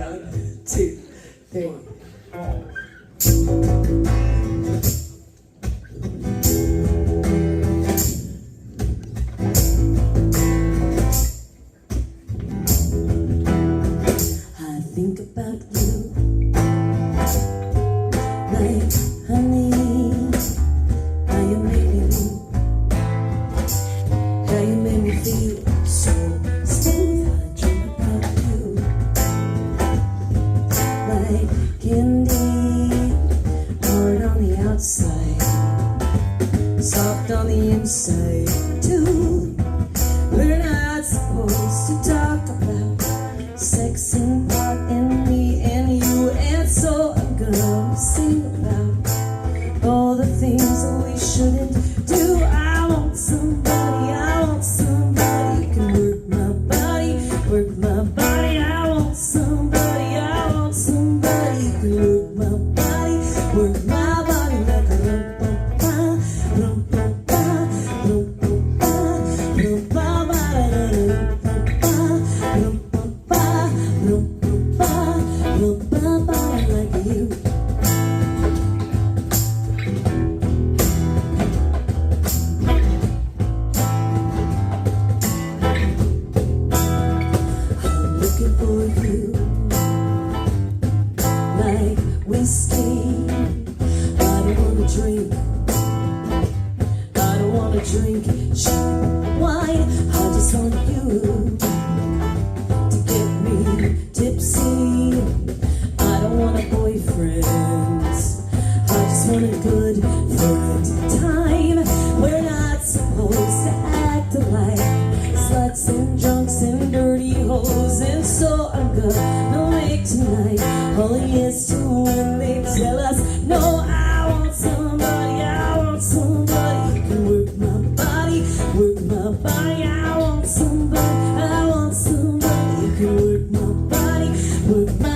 1, 2, 3. I think about you like honey, how you make me move, how you make me feel so smooth. I dream about you like candy, hard on the outside, soft on the inside too. We're not supposed to talk about sex and part and me and you, and so I'm gonna sing about all the things that we shouldn't do. I want somebody who can work my body, work my body. I want somebody who can work my body, work my body like a rumpa-pa, rumpa-pa, rumpa-pa, rumpa-pa, rumpa-pa, rumpa-pa, rumpa-pa, like you. I'm looking for you like whiskey. I don't wanna drink, I don't wanna drink cheap wine. I just want you to get me tipsy. I don't want a boyfriend, I just want a good friend time. We're not supposed to act alike, sluts and drunks and dirty hoes, and so I'm gonna make tonight all a yes to when they tell us no. I want somebody who can work my body, work my body. I want somebody who can work my body, work my